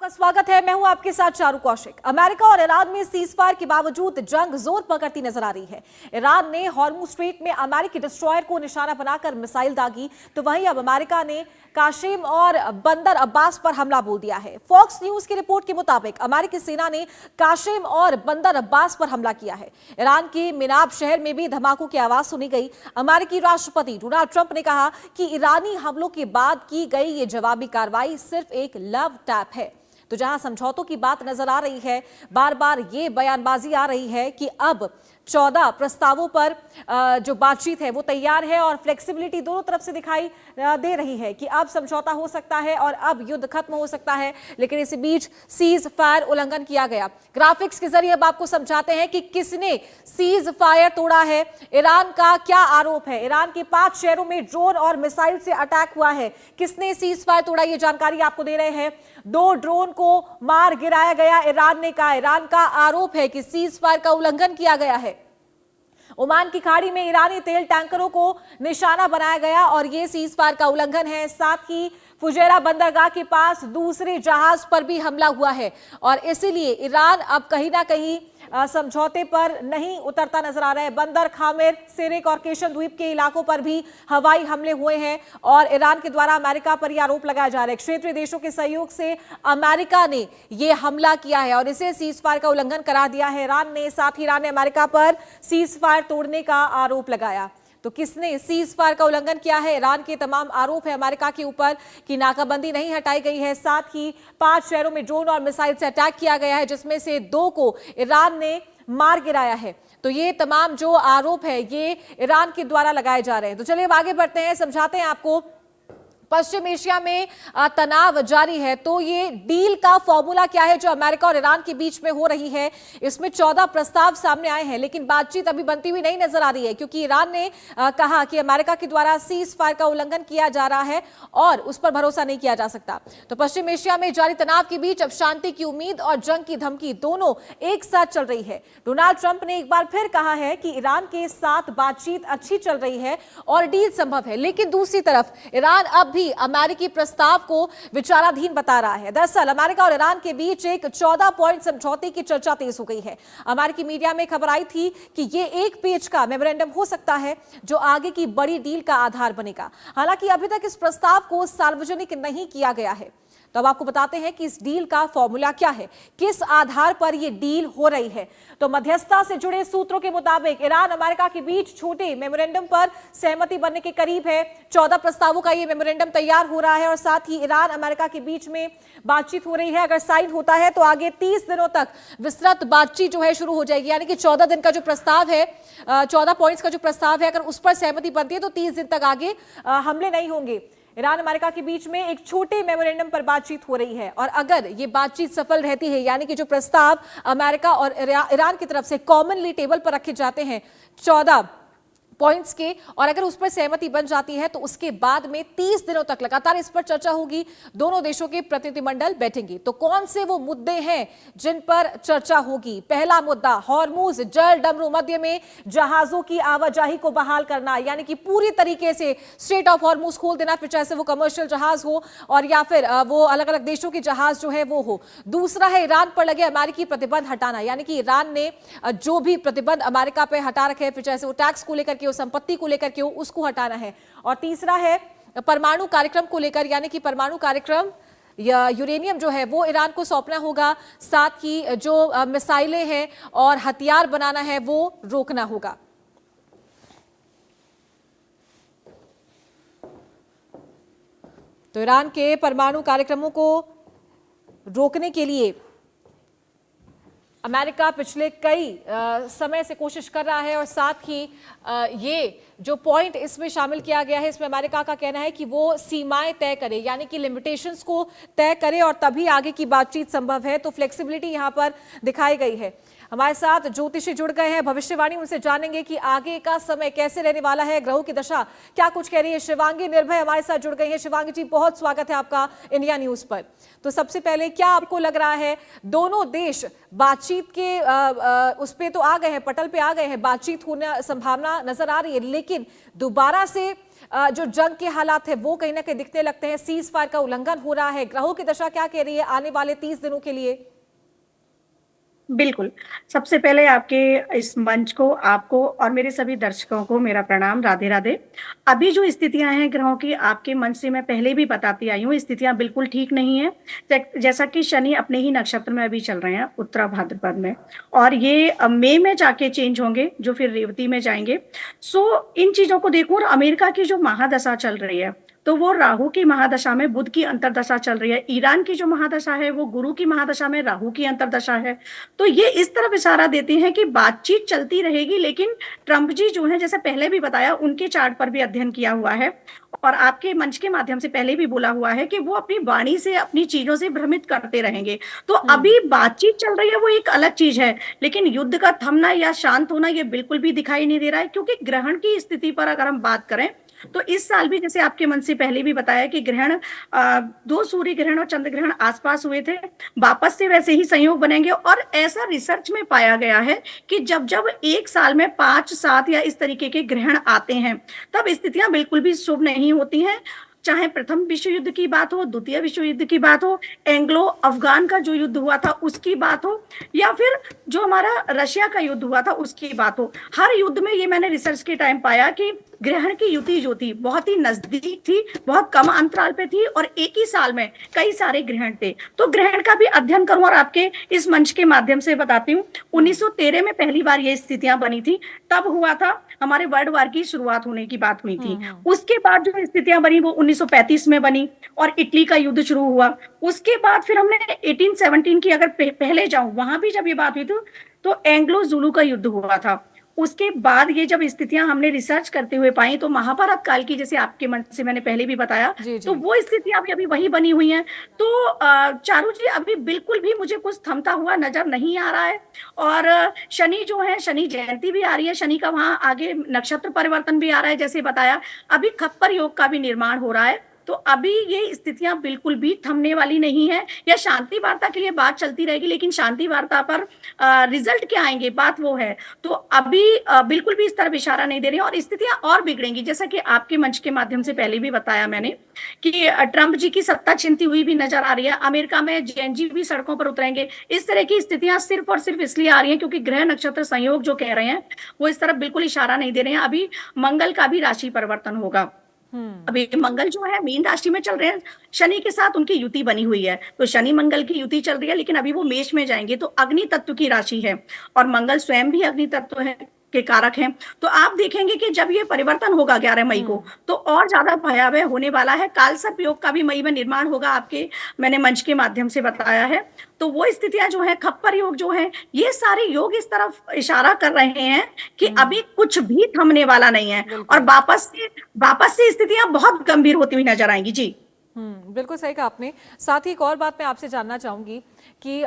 स्वागत है। मैं हूं आपके साथ चारू कौशिक। अमेरिका और ईरान में सीजफायर के बावजूद जंग जोर पकड़ती नजर आ रही है। ईरान ने हॉर्मुज स्ट्रेट में अमेरिकी डिस्ट्रॉयर को निशाना बनाकर मिसाइल दागी, तो वहीं अब अमेरिका ने काशिम और बंदर अब्बास पर हमला बोल दिया है। फॉक्स न्यूज की रिपोर्ट के मुताबिक अमेरिकी सेना ने काशिम और बंदर अब्बास पर हमला किया है। ईरान के मिनाब शहर में भी धमाकों की आवाज सुनी गई। अमेरिकी राष्ट्रपति डोनाल्ड ट्रंप ने कहा कि ईरानी हमलों के बाद की गई ये जवाबी कार्रवाई सिर्फ एक लव टैप है। तो जहां समझौतों की बात नजर आ रही है, बार बार ये बयानबाजी आ रही है कि अब 14 प्रस्तावों पर जो बातचीत है वो तैयार है और फ्लेक्सिबिलिटी दोनों तरफ से दिखाई दे रही है कि अब समझौता हो सकता है और अब युद्ध खत्म हो सकता है। लेकिन इसी बीच सीज फायर उल्लंघन किया गया। ग्राफिक्स के जरिए अब आपको समझाते हैं कि किसने सीज फायर तोड़ा है। ईरान का क्या आरोप है। ईरान के 5 शहरों में ड्रोन और मिसाइल से अटैक हुआ है। किसने सीज फायर तोड़ा, ये जानकारी आपको दे रहे हैं। 2 ड्रोन को मार गिराया गया, ईरान ने कहा। ईरान का आरोप है कि सीज फायर का उल्लंघन किया गया है। ओमान की खाड़ी में ईरानी तेल टैंकरों को निशाना बनाया गया और यह सीज फायर का उल्लंघन है। साथ ही फुजैरा बंदरगाह के पास दूसरे जहाज पर भी हमला हुआ है और इसीलिए ईरान अब कहीं ना कहीं समझौते पर नहीं उतरता नजर आ रहा है। बंदर खामिर, सिरिक और केशन द्वीप के इलाकों पर भी हवाई हमले हुए हैं और ईरान के द्वारा अमेरिका पर यह आरोप लगाया जा रहा है। क्षेत्रीय देशों के सहयोग से अमेरिका ने यह हमला किया है और इसे सीज फायर का उल्लंघन करार दिया है ईरान ने। साथ ही ईरान ने अमेरिका पर सीज फायर तोड़ने का आरोप लगाया। तो किसने सीज फायर का उल्लंघन किया है? ईरान के तमाम आरोप है अमेरिका के ऊपर कि नाकाबंदी नहीं हटाई गई है। साथ ही 5 शहरों में ड्रोन और मिसाइल से अटैक किया गया है, जिसमें से 2 को ईरान ने मार गिराया है। तो ये तमाम जो आरोप है ये ईरान के द्वारा लगाए जा रहे हैं। तो चलिए अब आगे बढ़ते हैं, समझाते हैं आपको। पश्चिम एशिया में तनाव जारी है, तो ये डील का फॉर्मूला क्या है जो अमेरिका और ईरान के बीच में हो रही है। इसमें 14 प्रस्ताव सामने आए हैं, लेकिन बातचीत अभी बनती हुई नहीं नजर आ रही है, क्योंकि ईरान ने कहा कि अमेरिका के द्वारा सीज फायर का उल्लंघन किया जा रहा है और उस पर भरोसा नहीं किया जा सकता। तो पश्चिम एशिया में जारी तनाव के बीच अब शांति की उम्मीद और जंग की धमकी दोनों एक साथ चल रही है। डोनाल्ड ट्रंप ने एक बार फिर कहा है कि ईरान के साथ बातचीत अच्छी चल रही है और डील संभव है, लेकिन दूसरी तरफ ईरान अब अमेरिकी प्रस्ताव को विचाराधीन बता रहा है। दरअसल अमेरिका और ईरान के बीच एक 14 पॉइंट समझौते की चर्चा तेज हो गई है। अमेरिकी मीडिया में खबर आई थी कि यह 1 पेज का मेमोरेंडम हो सकता है जो आगे की बड़ी डील का आधार बनेगा। हालांकि अभी तक इस प्रस्ताव को सार्वजनिक नहीं किया गया है। तो अब आपको बताते हैं कि इस डील का फॉर्मूला क्या है, किस आधार पर यह डील हो रही है। तो मध्यस्थता से जुड़े सूत्रों के मुताबिक ईरान अमेरिका के बीच छोटे मेमोरेंडम पर सहमति बनने के करीब है। 14 प्रस्तावों का यह मेमोरेंडम तैयार हो रहा है और साथ ही ईरान अमेरिका के बीच में बातचीत हो रही है। अगर साइन होता है तो आगे 30 दिनों तक विस्तृत बातचीत जो है शुरू हो जाएगी। यानी कि 14 दिन का जो प्रस्ताव है, 14 पॉइंट्स का जो प्रस्ताव है, अगर उस पर सहमति बनती है तो 30 दिन तक आगे हमले नहीं होंगे। ईरान अमेरिका के बीच में एक छोटे मेमोरेंडम पर बातचीत हो रही है और अगर ये बातचीत सफल रहती है, यानी कि जो प्रस्ताव अमेरिका और ईरान की तरफ से कॉमनली टेबल पर रखे जाते हैं 14 पॉइंट्स के, और अगर उस पर सहमति बन जाती है तो उसके बाद में 30 दिनों तक लगातार इस पर चर्चा होगी। दोनों देशों के प्रतिनिधिमंडल बैठेंगे। तो कौन से वो मुद्दे हैं जिन पर चर्चा होगी? पहला मुद्दा हॉर्मुज जल डमरू मध्य में जहाजों की आवाजाही को बहाल करना, यानी कि पूरी तरीके से स्ट्रेट ऑफ हॉर्मुज खोल देना, फिर चाहे वो कमर्शियल जहाज हो और या फिर वो अलग अलग देशों के जहाज जो है वो हो। दूसरा है ईरान पर लगे अमेरिकी प्रतिबंध हटाना, यानी कि ईरान ने जो भी प्रतिबंध अमेरिका पे हटा रखे हैं, फिर चाहे वो टैक्स को लेकर के, संपत्ति को लेकर के, उसको हटाना है। और तीसरा है परमाणु कार्यक्रम को लेकर, यानी कि परमाणु कार्यक्रम या यूरेनियम जो है वो ईरान को सौंपना होगा। साथ ही जो मिसाइलें हैं और हथियार बनाना है वो रोकना होगा। तो ईरान के परमाणु कार्यक्रमों को रोकने के लिए अमेरिका पिछले कई समय से कोशिश कर रहा है और साथ ही ये जो पॉइंट इसमें शामिल किया गया है, इसमें अमेरिका का कहना है कि वो सीमाएं तय करे, यानी कि लिमिटेशंस को तय करे और तभी आगे की बातचीत संभव है। तो फ्लेक्सिबिलिटी यहां पर दिखाई गई है। हमारे साथ ज्योतिषी जुड़ गए हैं, भविष्यवाणी उनसे जानेंगे कि आगे का समय कैसे रहने वाला है, ग्रहों की दशा क्या कुछ कह रही है। शिवांगी निर्भय हमारे साथ जुड़ गई है। शिवांगी जी, बहुत स्वागत है आपका इंडिया न्यूज पर। तो सबसे पहले क्या आपको लग रहा है, दोनों देश बातचीत के उस पे तो आ गए हैं, पटल पे आ गए हैं, बातचीत होने संभावना नजर आ रही है, लेकिन दोबारा से जो जंग के हालात है वो कहीं ना कहीं दिखने लगते हैं, सीज फायर का उल्लंघन हो रहा है। ग्रहों की दशा क्या कह रही है आने वाले 30 दिनों के लिए? बिल्कुल। सबसे पहले आपके इस मंच को, आपको और मेरे सभी दर्शकों को मेरा प्रणाम, राधे राधे। अभी जो स्थितियां हैं ग्रहों की, आपके मंच से मैं पहले भी बताती आई हूँ, स्थितियां बिल्कुल ठीक नहीं है। जैसा कि शनि अपने ही नक्षत्र में अभी चल रहे हैं, उत्तरा भाद्रपद में, और ये मई में जाके चेंज होंगे, जो फिर रेवती में जाएंगे। सो इन चीजों को देखो, और अमेरिका की जो महादशा चल रही है, तो वो राहु की महादशा में बुध की अंतर्दशा चल रही है। ईरान की जो महादशा है वो गुरु की महादशा में राहु की अंतर्दशा है। तो ये इस तरफ इशारा देते हैं कि बातचीत चलती रहेगी, लेकिन ट्रंप जी जो है, जैसे पहले भी बताया, उनके चार्ट पर भी अध्ययन किया हुआ है और आपके मंच के माध्यम से पहले भी बोला हुआ है कि वो अपनी वाणी से, अपनी चीजों से भ्रमित करते रहेंगे। तो अभी बातचीत चल रही है, वो एक अलग चीज है, लेकिन युद्ध का थमना या शांत होना ये बिल्कुल भी दिखाई नहीं दे रहा है। क्योंकि ग्रहण की स्थिति पर अगर हम बात करें, तो इस साल भी, जैसे आपके मन से पहले भी बताया, कि ग्रहण, दो सूर्य ग्रहण और चंद्र ग्रहण आसपास हुए थे, वापस से वैसे ही संयोग बनेंगे। और ऐसा रिसर्च में पाया गया है कि जब जब एक साल में 5-7 या इस तरीके के ग्रहण आते हैं, तब स्थितियां बिल्कुल भी शुभ नहीं होती हैं। चाहे प्रथम विश्व युद्ध की बात हो, द्वितीय विश्व युद्ध की बात हो, एंग्लो अफगान का जो युद्ध हुआ था उसकी बात हो, या फिर जो हमारा रशिया का युद्ध हुआ था उसकी बात हो, हर युद्ध में ये मैंने रिसर्च के टाइम पाया कि ग्रहण की युति जो थी बहुत ही नजदीक थी, बहुत कम अंतराल पे थी, और एक ही साल में कई सारे ग्रहण थे। तो ग्रहण का भी अध्ययन करूं और आपके इस मंच के माध्यम से बताती हूँ। 1913 में पहली बार ये स्थितियां बनी थी, तब हुआ था, हमारे वर्ल्ड वार की शुरुआत होने की बात हुई थी। उसके बाद जो स्थितियां बनी वो 1935 में बनी, और इटली का युद्ध शुरू हुआ। उसके बाद फिर हमने 1817 की अगर पहले जाऊं, वहां भी जब ये बात हुई थी, तो एंग्लो जुलू का युद्ध हुआ था। उसके बाद ये जब स्थितियां हमने रिसर्च करते हुए पाई, तो महाभारत काल की, जैसे आपके मन से मैंने पहले भी बताया, जी तो जी। वो स्थितियां भी अभी वही बनी हुई हैं। तो चारू जी, अभी बिल्कुल भी मुझे कुछ थमता हुआ नजर नहीं आ रहा है। और शनि जो है, शनि जयंती भी आ रही है, शनि का वहां आगे नक्षत्र परिवर्तन भी आ रहा है, जैसे बताया। अभी खप्पर योग का भी निर्माण हो रहा है। तो अभी ये स्थितियां बिल्कुल भी थमने वाली नहीं है। या शांति वार्ता के लिए बात चलती रहेगी, लेकिन शांति वार्ता पर रिजल्ट क्या आएंगे, बात वो है। तो अभी बिल्कुल भी इस तरफ इशारा नहीं दे रही, और स्थितियां और बिगड़ेंगी। जैसा कि आपके मंच के माध्यम से पहले भी बताया मैंने कि ट्रंप जी की सत्ता छिनती हुई भी नजर आ रही है, अमेरिका में जेएनजी भी सड़कों पर उतरेंगे। इस तरह की स्थितियां सिर्फ और सिर्फ इसलिए आ रही हैं क्योंकि ग्रह नक्षत्र संयोग जो कह रहे हैं वो इस तरफ बिल्कुल इशारा नहीं दे रहे हैं। अभी मंगल का भी राशि परिवर्तन होगा। अभी मंगल जो है मीन राशि में चल रहे हैं, शनि के साथ उनकी युति बनी हुई है, तो शनि मंगल की युति चल रही है, लेकिन अभी वो मेष में जाएंगे, तो अग्नि तत्व की राशि है, और मंगल स्वयं भी अग्नि तत्व है के कारक हैं। तो आप देखेंगे कि जब ये परिवर्तन होगा 11 मई को, तो और ज्यादा भयावह होने वाला है। कालसर्प योग का भी मई में निर्माण होगा, आपके मैंने मंच के माध्यम से बताया है। तो वो स्थितियां जो है, खप्पर योग जो है, ये सारे योग इस तरफ इशारा कर रहे हैं कि अभी कुछ भी थमने वाला नहीं है, और बिल्कुल। वापस से स्थितियां बहुत गंभीर होती हुई नजर आएंगी जी। बिल्कुल सही कहा आपने। साथ ही एक और बात मैं आपसे जानना चाहूंगी कि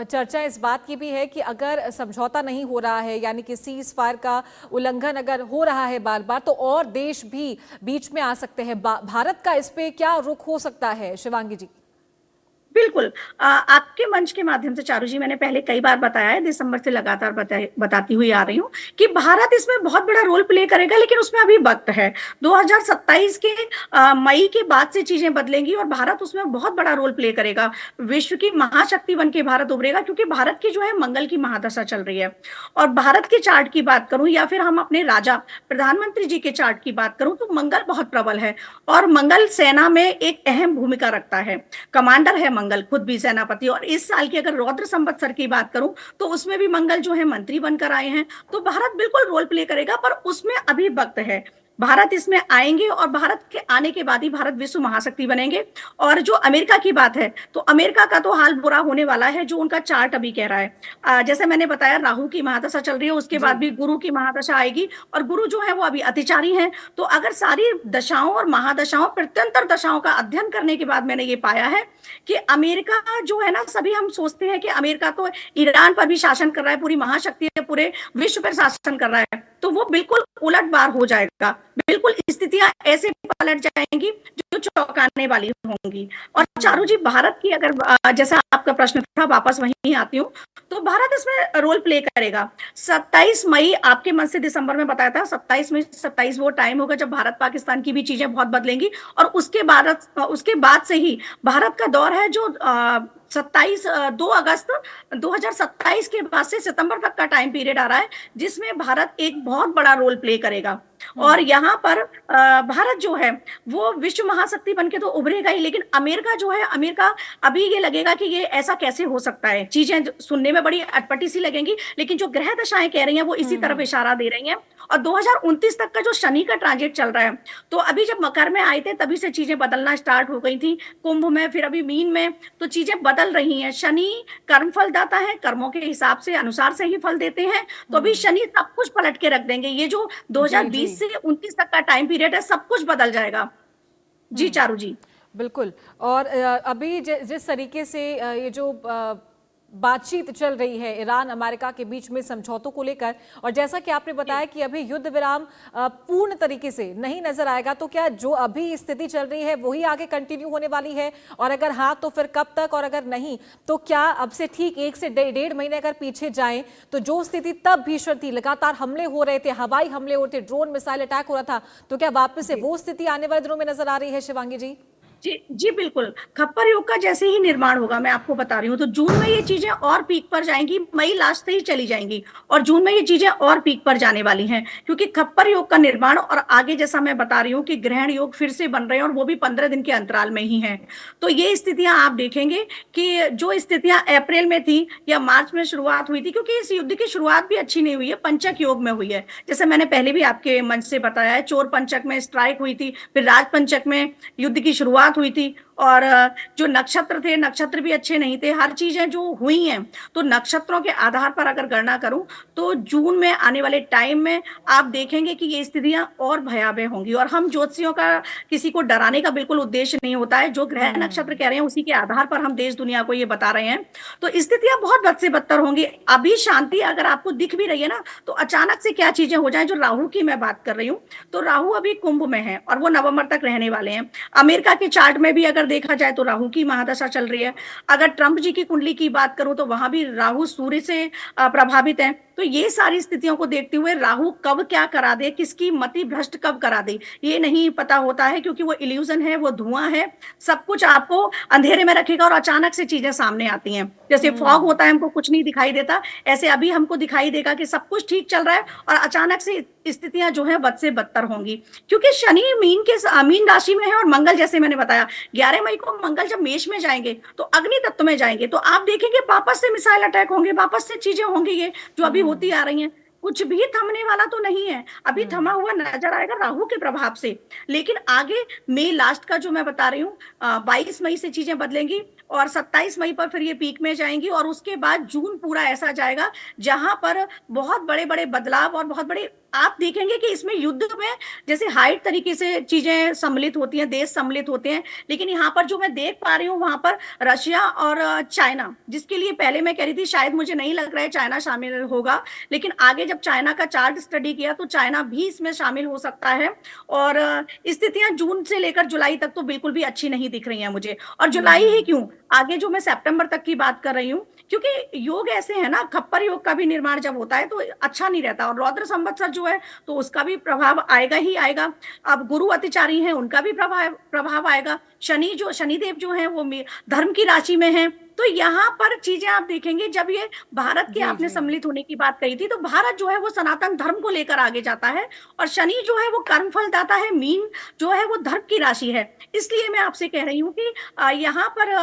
चर्चा इस बात की भी है कि अगर समझौता नहीं हो रहा है, यानी कि सीज फायर का उल्लंघन अगर हो रहा है बार बार, तो और देश भी बीच में आ सकते हैं। भारत का इस पे क्या रुख हो सकता है, शिवांगी जी? बिल्कुल। आपके मंच के माध्यम से चारू जी, मैंने पहले कई बार बताया है, दिसंबर से लगातार बताती हुई आ रही हूँ कि भारत इसमें बहुत बड़ा रोल प्ले करेगा, लेकिन उसमें अभी वक्त है। 2027 के मई के बाद से चीजें बदलेंगी, और भारत उसमें बहुत बड़ा रोल प्ले करेगा। विश्व की महाशक्ति बन के भारत उभरेगा, क्योंकि भारत की जो है मंगल की महादशा चल रही है। और भारत के चार्ट की बात करूं, या फिर हम अपने राजा प्रधानमंत्री जी के चार्ट की बात करूं, तो मंगल बहुत प्रबल है, और मंगल सेना में एक अहम भूमिका रखता है, कमांडर है मंगल, खुद भी सेनापति। और इस साल की अगर रौद्र संवत्सर की बात करूं, तो उसमें भी मंगल जो है मंत्री बनकर आए हैं। तो भारत बिल्कुल रोल प्ले करेगा, पर उसमें अभी वक्त है। भारत इसमें आएंगे और भारत के आने के बाद ही भारत विश्व महाशक्ति बनेंगे। और जो अमेरिका की बात है, तो अमेरिका का तो हाल बुरा होने वाला है, जो उनका चार्ट अभी कह रहा है। जैसे मैंने बताया, राहु की महादशा चल रही है, उसके बाद जी। भी गुरु की महादशा आएगी, और गुरु जो है वो अभी अतिचारी है। तो अगर सारी दशाओं और महादशाओं प्रत्यंतर दशाओं का अध्ययन करने के बाद मैंने ये पाया है कि अमेरिका जो है ना, सभी हम सोचते हैं कि अमेरिका तो ईरान पर भी शासन कर रहा है, पूरी महाशक्ति है, पूरे विश्व पर शासन कर रहा है, तो वो बिल्कुल उलट बार हो जाएगा। बिल्कुल स्थितियां ऐसे पलट जाएंगी जो चौंकाने वाली होंगी। और चारू जी, भारत की अगर जैसा आपका प्रश्न था, वापस वहीं आती हूँ, तो भारत इसमें रोल प्ले करेगा। 27 मई आपके मन से दिसंबर में बताया था, 27 मई 27 वो टाइम होगा जब भारत पाकिस्तान की भी चीजें बहुत बदलेंगी। और उसके बाद से ही भारत का दौर है, जो 2 अगस्त 2027 के बाद से सितंबर तक का टाइम पीरियड आ रहा है, जिसमें भारत एक बहुत बड़ा रोल प्ले करेगा। और यहाँ पर भारत जो है वो विश्व महाशक्ति बनके तो उभरेगा ही, लेकिन अमेरिका जो है, अमेरिका अभी ये लगेगा कि ये ऐसा कैसे हो सकता है। चीजें सुनने में बड़ी अटपटी सी लगेंगी, लेकिन जो ग्रह दशाएं कह रही हैं वो इसी तरफ इशारा दे रही हैं। और 2029 तक का जो शनि का ट्रांजिट चल रहा है, तो अभी जब मकर में आए थे तभी से चीजें बदलना स्टार्ट हो गई थी, कुंभ में, फिर अभी मीन में, तो चीजें बदल रही हैं। शनि कर्म फल दाता है, कर्मों के हिसाब से अनुसार से ही फल देते हैं। तो अभी शनि सब कुछ पलट के रख देंगे। ये जो जी, 2020 जी। से 29 तक का टाइम पीरियड है, सब कुछ बदल जाएगा। जी चारू जी। बिल्कुल। और अभी जिस तरीके से ये जो बातचीत चल रही है ईरान अमेरिका के बीच में समझौतों को लेकर, और जैसा कि आपने बताया कि अभी युद्ध विराम पूर्ण तरीके से नहीं नजर आएगा, तो क्या जो अभी स्थिति चल रही है वही आगे कंटिन्यू होने वाली है? और अगर हाँ, तो फिर कब तक? और अगर नहीं, तो क्या अब से ठीक 1 से 1.5 महीने अगर पीछे जाएं, तो जो स्थिति तब भीषण थी, लगातार हमले हो रहे थे, हवाई हमले हो रहे थे, ड्रोन मिसाइल अटैक हो रहा था, तो क्या वापस से वो स्थिति आने वाले दिनों में नजर आ रही है, शिवांगी जी? जी जी, बिल्कुल। खप्पर युग का जैसे ही निर्माण होगा, मैं आपको बता रही हूँ, तो जून में ये चीजें और पीक पर जाएंगी, मई लास्ट से ही चली जाएंगी, और जून में ये चीजें और पीक पर जाने वाली हैं, क्योंकि खप्पर योग का निर्माण, और आगे जैसा मैं बता रही हूँ कि ग्रहण योग फिर से बन रहे हैं, और वो भी 15 दिन के अंतराल में ही हैं। तो ये स्थितियां आप देखेंगे कि जो स्थितियां अप्रैल में थी या मार्च में शुरुआत हुई थी, क्योंकि इस युद्ध की शुरुआत भी अच्छी नहीं हुई है, पंचक योग में हुई है। जैसे मैंने पहले भी आपके मंच से बताया है, चोर पंचक में स्ट्राइक हुई थी, फिर राज पंचक में युद्ध की शुरुआत हुई थी। और जो नक्षत्र थे, नक्षत्र भी अच्छे नहीं थे, हर चीजें जो हुई हैं, तो नक्षत्रों के आधार पर अगर गणना करूं, तो जून में आने वाले टाइम में आप देखेंगे कि ये स्थितियां और भयावह होंगी। और हम ज्योतिषियों का किसी को डराने का बिल्कुल उद्देश्य नहीं होता है, जो ग्रह नक्षत्र कह रहे हैं उसी के आधार पर हम देश दुनिया को ये बता रहे हैं। तो स्थितियां बहुत बद से बदतर होंगी। अभी शांति अगर आपको दिख भी रही है ना, तो अचानक से क्या चीजें हो जाए, जो राहु की मैं बात कर रही हूँ, तो राहु अभी कुंभ में है और वो नवंबर तक रहने वाले हैं। अमेरिका के चार्ट में भी अगर देखा जाए तो राहु की महादशा चल रही है। अगर ट्रंप जी की कुंडली की बात करूं, तो वहां भी राहु सूर्य से प्रभावित है। तो ये सारी स्थितियों को देखते हुए राहु कब क्या करा दे, किसकी मति भ्रष्ट कब करा दे, ये नहीं पता होता है, क्योंकि वो इल्यूजन है, वो धुआं है, सब कुछ आपको अंधेरे में रखेगा और अचानक से चीजें सामने आती हैं। जैसे फॉग होता है, हमको कुछ नहीं दिखाई देता, ऐसे अभी हमको दिखाई देगा कि सब कुछ ठीक चल रहा है, और अचानक से स्थितियां जो है बद से बदतर होंगी। क्योंकि शनि मीन राशि में है, और मंगल, जैसे मैंने बताया, 11 मई को मंगल जब मेष में जाएंगे, तो अग्नि तत्व में जाएंगे, तो आप देखेंगे वापस से मिसाइल अटैक होंगे, वापस से चीजें होंगी, ये जो अभी होती आ रही हैं। कुछ भी थमने वाला तो नहीं है, अभी थमा हुआ नजर आएगा राहु के प्रभाव से। लेकिन आगे मई लास्ट का जो मैं बता रही हूँ, 22 मई से चीजें बदलेंगी, और 27 मई पर फिर ये पीक में जाएंगी, और उसके बाद जून पूरा ऐसा जाएगा जहां पर बहुत बड़े बड़े बदलाव और बहुत बड़े, आप देखेंगे कि इसमें युद्ध में जैसे हाइट तरीके से चीजें सम्मिलित होती हैं, देश सम्मिलित होते हैं, लेकिन यहाँ पर जो मैं देख पा रही हूँ, वहां पर रशिया और चाइना, जिसके लिए पहले मैं कह रही थी शायद मुझे नहीं लग रहा है चाइना शामिल होगा, लेकिन आगे जब चाइना का चार्ट स्टडी किया, तो चाइना भी इसमें शामिल हो सकता है। और स्थितियां जून से लेकर जुलाई तक तो बिल्कुल भी अच्छी नहीं दिख रही हैं मुझे। और जुलाई ही क्यों, आगे जो मैं सितंबर तक की बात कर रही हूँ, क्योंकि योग ऐसे है ना, खप्पर योग का भी निर्माण जब होता है तो अच्छा नहीं रहता, और रौद्र संवत्सर जो है तो उसका भी प्रभाव आएगा ही आएगा। अब गुरु अतिचारी हैं, उनका भी प्रभाव आएगा। शनिदेव जो है वो धर्म की राशि में है। तो यहाँ पर चीजें आप देखेंगे, जब ये भारत के आपने सम्मिलित होने की बात कही थी, तो भारत जो है वो सनातन धर्म को लेकर आगे जाता है, और शनि जो है वो कर्म फल दाता है, मीन जो है वो धर्म की राशि है। इसलिए मैं आपसे कह रही हूँ कि यहाँ पर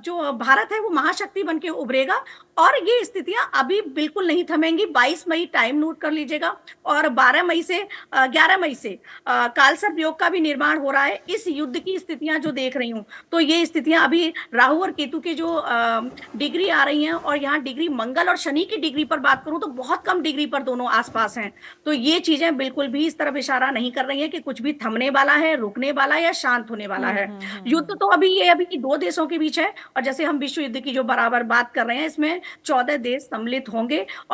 जो भारत है वो महाशक्ति बन के उभरेगा, और ये स्थितियां अभी बिल्कुल नहीं थमेंगी। 22 मई टाइम नोट कर लीजिएगा। और 12 मई से 11 मई से कालसर्प योग का भी निर्माण हो रहा है। इस युद्ध की स्थितियां जो देख रही हूँ, तो ये स्थितियां अभी राहु और केतु की जो डिग्री आ रही हैं, और यहाँ डिग्री मंगल और शनि की डिग्री पर बात करूं तो बहुत कम डिग्री पर दोनों आसपास हैं। तो ये चीजें बिल्कुल भी इस तरफ इशारा नहीं कर रही है कि कुछ भी थमने वाला है, रुकने वाला है या शांत होने वाला है। युद्ध तो अभी दो देशों के बीच है, और जैसे हम विश्व युद्ध की जो बराबर बात कर रहे हैं, इसमें 14 देश सम्मिलित होंगे। और